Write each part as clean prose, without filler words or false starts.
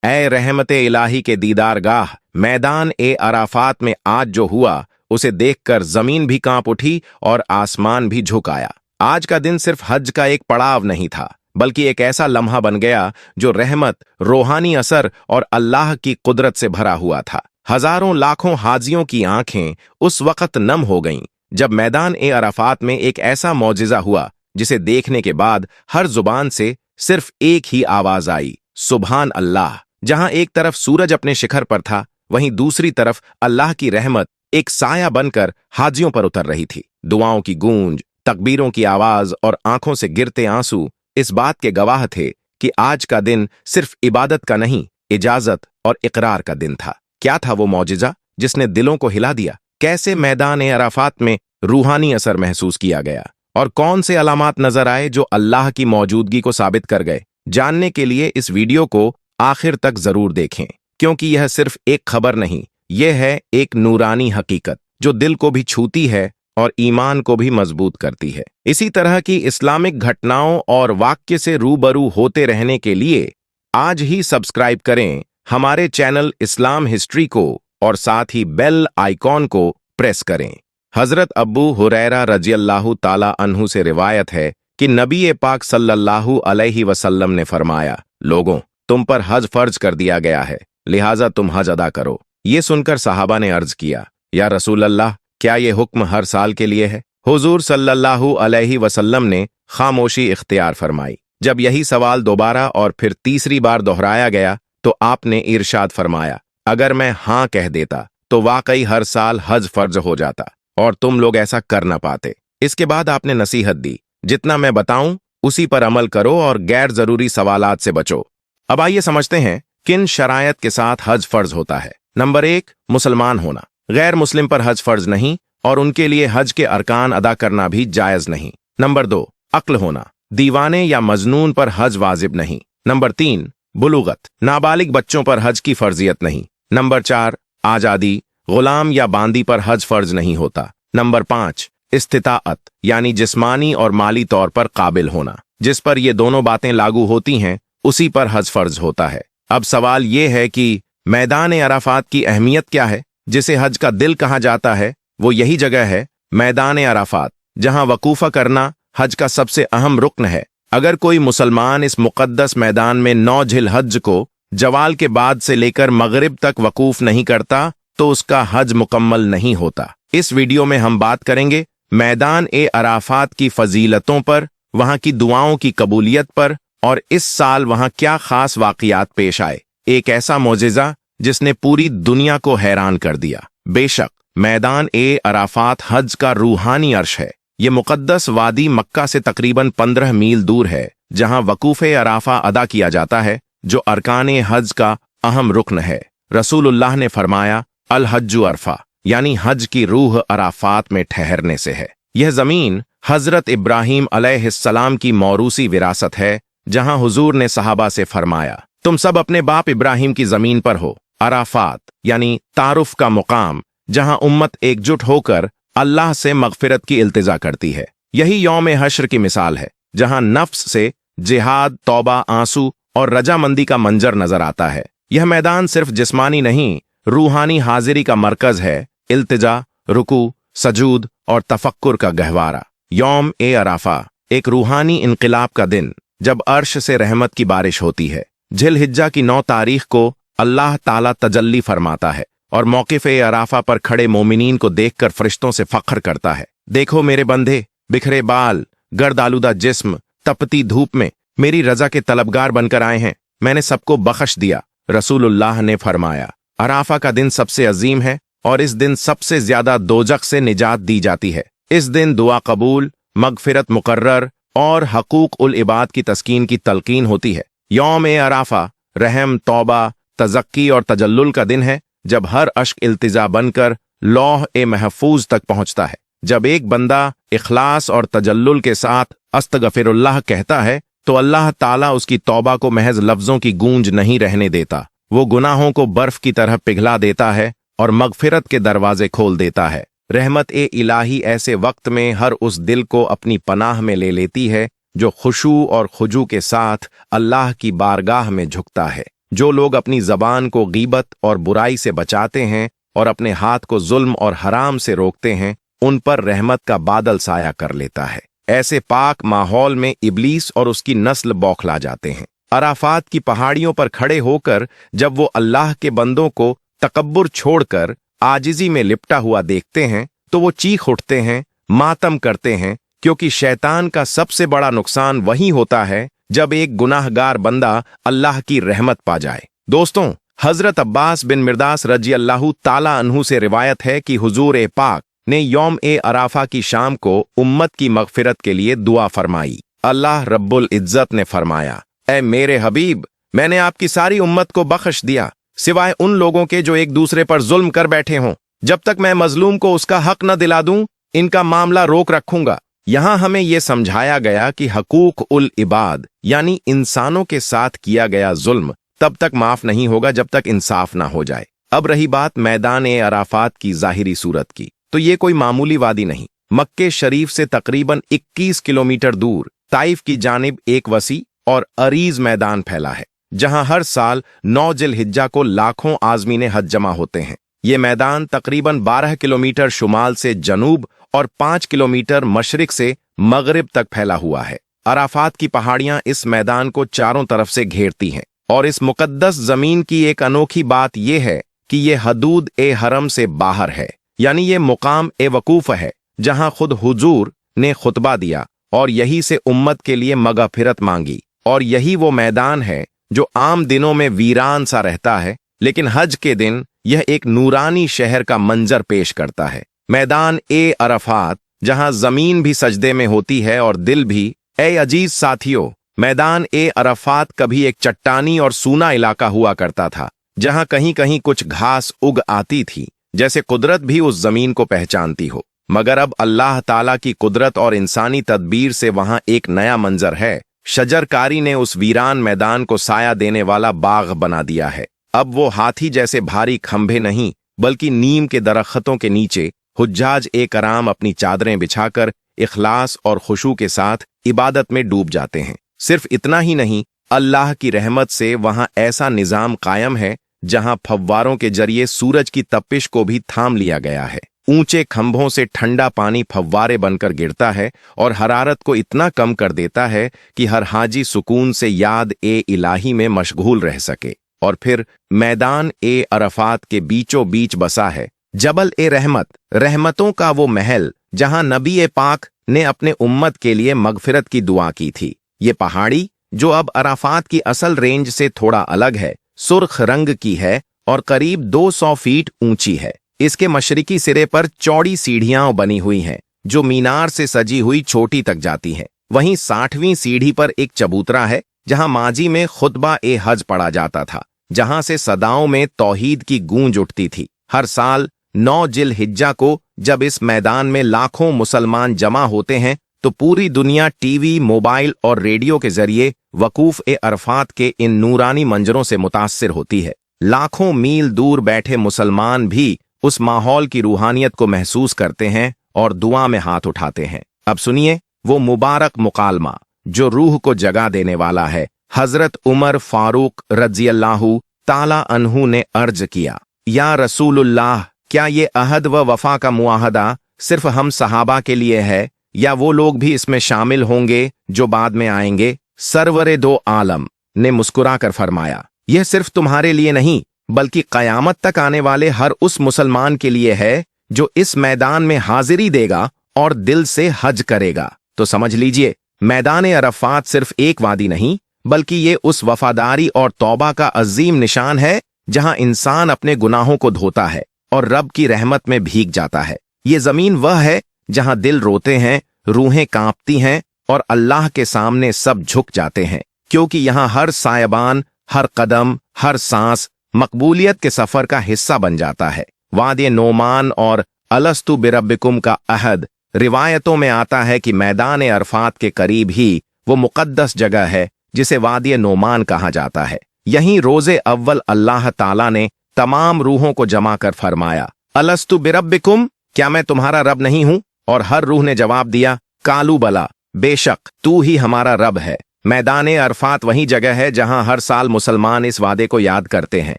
ए रहमत इलाही के दीदारगाह, मैदान ए अराफात में आज जो हुआ उसे देखकर जमीन भी कांप उठी और आसमान भी झुक आया। आज का दिन सिर्फ हज का एक पड़ाव नहीं था, बल्कि एक ऐसा लम्हा बन गया जो रहमत, रूहानी असर और अल्लाह की कुदरत से भरा हुआ था। हजारों लाखों हाजियों की आंखें उस वक्त नम हो गईं जब मैदान ए अराफात में एक ऐसा मौजिजा हुआ जिसे देखने के बाद हर जुबान से सिर्फ एक ही आवाज आई, सुभान अल्लाह। जहां एक तरफ सूरज अपने शिखर पर था, वहीं दूसरी तरफ अल्लाह की रहमत एक साया बनकर हाजियों पर उतर रही थी। दुआओं की गूंज, तकबीरों की आवाज और आंखों से गिरते आंसू इस बात के गवाह थे कि आज का दिन सिर्फ इबादत का नहीं, इजाजत और इकरार का दिन था। क्या था वो मौजिजा जिसने दिलों को हिला दिया? कैसे मैदान ए अराफात में रूहानी असर महसूस किया गया और कौन से अलामात नजर आए जो अल्लाह की मौजूदगी को साबित कर गए? जानने के लिए इस वीडियो को आखिर तक जरूर देखें, क्योंकि यह सिर्फ एक खबर नहीं, यह है एक नूरानी हकीकत जो दिल को भी छूती है और ईमान को भी मजबूत करती है। इसी तरह की इस्लामिक घटनाओं और वाक्य से रूबरू होते रहने के लिए आज ही सब्सक्राइब करें हमारे चैनल इस्लाम हिस्ट्री को और साथ ही बेल आइकॉन को प्रेस करें। हजरत अब्बू हुरैरा रज़ियल्लाहु ताला अन्हु से रिवायत है कि नबी पाक सल्लल्लाहु अलैहि वसल्लम ने फरमाया, लोगों, तुम पर हज फर्ज कर दिया गया है, लिहाजा तुम हज अदा करो। ये सुनकर सहाबा ने अर्ज किया, या रसूल अल्लाह, क्या ये हुक्म हर साल के लिए है? हुजूर सल्लल्लाहु अलैहि वसल्लम ने खामोशी इख्तियार फरमाई। जब यही सवाल दोबारा और फिर तीसरी बार दोहराया गया तो आपने इरशाद फरमाया, अगर मैं हाँ कह देता तो वाकई हर साल हज फर्ज हो जाता और तुम लोग ऐसा कर न पाते। इसके बाद आपने नसीहत दी, जितना मैं बताऊं उसी पर अमल करो और गैर जरूरी सवालात से बचो। अब आइए समझते हैं किन शरायत के साथ हज फर्ज होता है। नंबर 1, मुसलमान होना। गैर मुस्लिम पर हज फर्ज नहीं और उनके लिए हज के अरकान अदा करना भी जायज नहीं। नंबर 2, अक्ल होना। दीवाने या मजनून पर हज वाजिब नहीं। नंबर 3, बुलुगत। नाबालिग बच्चों पर हज की फर्जियत नहीं। नंबर 4, आजादी। गुलाम या बांदी पर हज फर्ज नहीं होता। नंबर 5, इस्तिताअत, यानी जिस्मानी और माली तौर पर काबिल होना। जिस पर ये दोनों बातें लागू होती हैं उसी पर हज फर्ज होता है। अब सवाल ये है कि मैदान अराफात की अहमियत क्या है? जिसे हज का दिल कहा जाता है वो यही जगह है, मैदान अराफात, जहां वकूफा करना हज का सबसे अहम रुक्न है। अगर कोई मुसलमान इस मुकद्दस मैदान में 9 ज़िल हज को जवाल के बाद से लेकर मगरिब तक वकूफ नहीं करता तो उसका हज मुकम्मल नहीं होता। इस वीडियो में हम बात करेंगे मैदान ए अराफात की फजीलतों पर, वहां की दुआओं की कबूलियत पर और इस साल वहां क्या खास वाकयात पेश आए। एक ऐसा मोजिजा जिसने पूरी दुनिया को हैरान कर दिया। बेशक मैदान ए अराफात हज का रूहानी अर्श है। ये मुकद्दस वादी मक्का से तकरीबन 15 मील दूर है, जहां वकूफ़े अराफा अदा किया जाता है, जो अरकाने हज का अहम रुकन है। रसूलुल्लाह ने फरमाया, अल हज्जु अरफा, यानी हज की रूह अराफात में ठहरने से है। यह जमीन हजरत इब्राहीम अलैहिस्सलाम की मौरूसी विरासत है, जहां हुजूर ने सहाबा से फरमाया, तुम सब अपने बाप इब्राहीम की जमीन पर हो। अराफात यानी तारुफ का मुकाम, जहां उम्मत एकजुट होकर अल्लाह से मगफिरत की इल्तिजा करती है। यही यौम हश्र की मिसाल है, जहां नफ्स से जिहाद, तौबा, आंसू और रजामंदी का मंजर नजर आता है। यह मैदान सिर्फ जिस्मानी नहीं, रूहानी हाजिरी का मरकज है। इल्तिजा, रुकू, सजूद और तफक्कुर का गहवारा। यौम ए अराफा एक रूहानी इनकलाब का दिन, जब अर्श से रहमत की बारिश होती है। जिल हिज्जा की 9 तारीख को अल्लाह ताला तजल्ली फरमाता है और मौक़िफ़ ए अराफा पर खड़े मोमिनीन को देखकर फरिश्तों से फख्र करता है, देखो मेरे बंदे, बिखरे बाल, गर्द आलूदा जिस्म, तपती धूप में मेरी रजा के तलबगार बनकर आए हैं, मैंने सबको बख्श दिया। रसूलुल्लाह ने फरमाया, अराफा का दिन सबसे अजीम है और इस दिन सबसे ज्यादा दोजख से निजात दी जाती है। इस दिन दुआ कबूल, मगफिरत मुकर्रर और हकूक उल इबाद की तस्कीन की तलकीन होती है। यौम ए अराफा रहम, तौबा, तज़क्की और तजल्लुल का दिन है, जब हर अश्क इल्तिजा बनकर लौह ए महफूज तक पहुंचता है। जब एक बंदा इखलास और तजल्लुल के साथ अस्तगफिरुल्लाह कहता है तो अल्लाह ताला उसकी तौबा को महज लफ्जों की गूंज नहीं रहने देता, वो गुनाहों को बर्फ की तरह पिघला देता है और मगफिरत के दरवाजे खोल देता है। रहमत ए इलाही ऐसे वक्त में हर उस दिल को अपनी पनाह में ले लेती है जो खुशू और खुजू के साथ अल्लाह की बारगाह में झुकता है। जो लोग अपनी जबान को गीबत और बुराई से बचाते हैं और अपने हाथ को जुल्म और हराम से रोकते हैं, उन पर रहमत का बादल साया कर लेता है। ऐसे पाक माहौल में इब्लीस और उसकी नस्ल बौखला जाते हैं। अराफात की पहाड़ियों पर खड़े होकर जब वो अल्लाह के बंदों को तकब्बुर छोड़कर आजिजी में लिपटा हुआ देखते हैं तो वो चीख उठते हैं, मातम करते हैं, क्योंकि शैतान का सबसे बड़ा नुकसान वही होता है जब एक गुनाहगार बंदा अल्लाह की रहमत पा जाए। दोस्तों, हजरत अब्बास बिन मिर्दास रजी अल्लाहु ताला अन्हु से रिवायत है कि हुजूर ए पाक ने यौम ए अराफा की शाम को उम्मत की मगफिरत के लिए दुआ फरमाई। अल्लाह रब्बुल इज्जत ने फरमाया, ऐ मेरे हबीब, मैंने आपकी सारी उम्मत को बख्श दिया सिवाय उन लोगों के जो एक दूसरे पर जुल्म कर बैठे हों। जब तक मैं मजलूम को उसका हक न दिला दूं, इनका मामला रोक रखूंगा। यहां हमें यह समझाया गया कि हकूक उल इबाद यानी इंसानों के साथ किया गया जुल्म तब तक माफ नहीं होगा जब तक इंसाफ ना हो जाए। अब रही बात मैदान ए अराफात की जाहिरी सूरत की, तो ये कोई मामूली वादी नहीं। मक्के शरीफ से तकरीबन 21 किलोमीटर दूर ताइफ की जानिब एक वसी और अरीज मैदान फैला है, जहां हर साल 9 जिलहिज्जा को लाखों आज़मीन हज जमा होते हैं। ये मैदान तकरीबन 12 किलोमीटर शुमाल से जनूब और 5 किलोमीटर मशरिक से मगरिब तक फैला हुआ है। अराफात की पहाड़ियां इस मैदान को चारों तरफ से घेरती हैं, और इस मुकद्दस जमीन की एक अनोखी बात यह है कि यह हदूद ए हरम से बाहर है, यानी ये मुकाम ए वकूफ है जहां खुद हुजूर ने खुतबा दिया और यही से उम्मत के लिए मगफिरत मांगी। और यही वो मैदान है जो आम दिनों में वीरान सा रहता है, लेकिन हज के दिन यह एक नूरानी शहर का मंजर पेश करता है। मैदान ए अराफात, जहां जमीन भी सजदे में होती है और दिल भी। ए अजीज साथियों, मैदान ए अराफात कभी एक चट्टानी और सूना इलाका हुआ करता था, जहां कहीं कहीं कुछ घास उग आती थी, जैसे कुदरत भी उस जमीन को पहचानती हो। मगर अब अल्लाह ताला की कुदरत और इंसानी तदबीर से वहां एक नया मंजर है। शजरकारी ने उस वीरान मैदान को साया देने वाला बाग बना दिया है। अब वो हाथी जैसे भारी खंभे नहीं, बल्कि नीम के दरख्तों के नीचे हुज्जाज ए कराम अपनी चादरें बिछाकर इखलास और खुशू के साथ इबादत में डूब जाते हैं। सिर्फ इतना ही नहीं, अल्लाह की रहमत से वहां ऐसा निजाम कायम है जहां फव्वारों के जरिए सूरज की तपिश को भी थाम लिया गया है। ऊंचे खंभों से ठंडा पानी फव्वारे बनकर गिरता है और हरारत को इतना कम कर देता है कि हर हाजी सुकून से याद ए इलाही में मशगूल रह सके। और फिर मैदान ए अराफात के बीचों बीच बसा है जबल ए रहमत, रहमतों का वो महल जहां नबी ए पाक ने अपने उम्मत के लिए मगफिरत की दुआ की थी। ये पहाड़ी, जो अब अराफात की असल रेंज से थोड़ा अलग है, सुर्ख रंग की है और करीब 200 फीट ऊंची है। इसके मशरिकी सिरे पर चौड़ी सीढ़ियां बनी हुई हैं, जो मीनार से सजी हुई छोटी तक जाती हैं। वहीं 60वीं सीढ़ी पर एक चबूतरा है, जहां माजी में खुतबा ए हज पढ़ा जाता था, जहां से सदाओं में तौहीद की गूंज उठती थी। हर साल 9 जिलहिज्जा को जब इस मैदान में लाखों मुसलमान जमा होते हैं, तो पूरी दुनिया टीवी, मोबाइल और रेडियो के जरिए वकूफ ए अरफात के इन नूरानी मंजरों से मुतासिर होती है। लाखों मील दूर बैठे मुसलमान भी उस माहौल की रूहानियत को महसूस करते हैं और दुआ में हाथ उठाते हैं। अब सुनिए वो मुबारक मुकालमा जो रूह को जगा देने वाला है। हजरत उमर फारूक रज़ियल्लाहु ताला अन्हु ने अर्ज किया, या रसूलुल्लाह, क्या ये अहद व वफा का मुआहदा सिर्फ हम सहाबा के लिए है या वो लोग भी इसमें शामिल होंगे जो बाद में आएंगे? सरवरे दो आलम ने मुस्कुराकर फरमाया, यह सिर्फ तुम्हारे लिए नहीं बल्कि कयामत तक आने वाले हर उस मुसलमान के लिए है जो इस मैदान में हाजिरी देगा और दिल से हज करेगा। तो समझ लीजिए, मैदान अरफात सिर्फ एक वादी नहीं बल्कि ये उस वफादारी और तौबा का अजीम निशान है जहां इंसान अपने गुनाहों को धोता है और रब की रहमत में भीग जाता है। ये जमीन वह है जहां दिल रोते हैं, रूहें कांपती हैं और अल्लाह के सामने सब झुक जाते हैं, क्योंकि यहां हर सायबान, हर कदम, हर सांस मकबूलियत के सफर का हिस्सा बन जाता है। वादे नोमान और अलस्तु बिरब्बिकुम का अहद रिवायतों में आता है कि मैदान अरफात के करीब ही वो मुकद्दस जगह है जिसे वादी नोमान कहा जाता है। यहीं रोजे अव्वल अल्लाह ताला ने तमाम रूहों को जमा कर फरमाया, अलस्तु बिरब्बिकुम, क्या मैं तुम्हारा रब नहीं हूं? और हर रूह ने जवाब दिया, कालू बला, बेशक तू ही हमारा रब है। मैदान अरफात वही जगह है जहां हर साल मुसलमान इस वादे को याद करते हैं,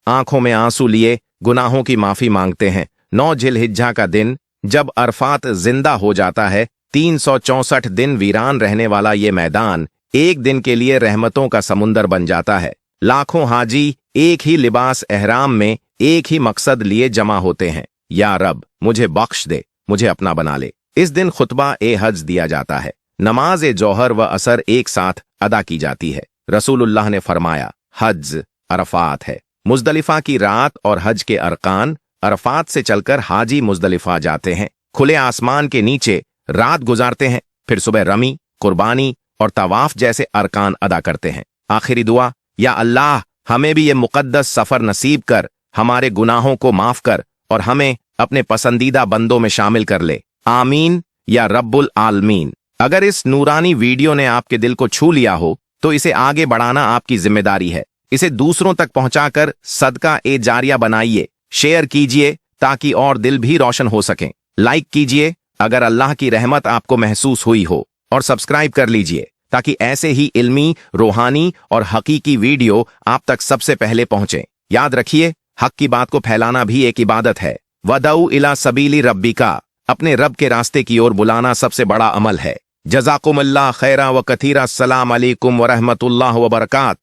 आंखों में आंसू लिए गुनाहों की माफी मांगते हैं। 9 जिलहिज्जा का दिन जब अरफात जिंदा हो जाता है, 364 दिन वीरान रहने वाला ये मैदान एक दिन के लिए रहमतों का समुंदर बन जाता है। लाखों हाजी एक ही लिबास एहराम में एक ही मकसद लिए जमा होते हैं, या रब मुझे बख्श दे, मुझे अपना बना ले। इस दिन खुतबा ए हज दिया जाता है। नमाज जौहर व असर एक साथ अदा की जाती है। रसूलुल्लाह ने फरमाया, हज अरफात है। मुजदलिफा की रात और हज के अरकान अरफात से चलकर हाजी मुजदलिफा जाते हैं, खुले आसमान के नीचे रात गुजारते हैं, फिर सुबह रमी, कुर्बानी और तवाफ जैसे अरकान अदा करते हैं। आखिरी दुआ, या अल्लाह हमें भी ये मुकद्दस सफर नसीब कर, हमारे गुनाहों को माफ कर और हमें अपने पसंदीदा बंदों में शामिल कर ले। आमीन या रब्बुल आलमीन। अगर इस नूरानी वीडियो ने आपके दिल को छू लिया हो तो इसे आगे बढ़ाना आपकी जिम्मेदारी है। इसे दूसरों तक पहुंचाकर सदका ए जारिया बनाइए, शेयर कीजिए ताकि और दिल भी रोशन हो सकें। लाइक कीजिए अगर अल्लाह की रहमत आपको महसूस हुई हो, और सब्सक्राइब कर लीजिए ताकि ऐसे ही इल्मी, रूहानी और हकीकी वीडियो आप तक सबसे पहले पहुंचे। याद रखिए, हक की बात को फैलाना भी एक इबादत है। वदऊ इला सबीली रब्बिका, अपने रब के रास्ते की ओर बुलाना सबसे बड़ा अमल है। जज़ाकुमुल्लाह खैरा व कथीरा। अस्सलाम अलैकुम व रहमतुल्लाह व बरकात।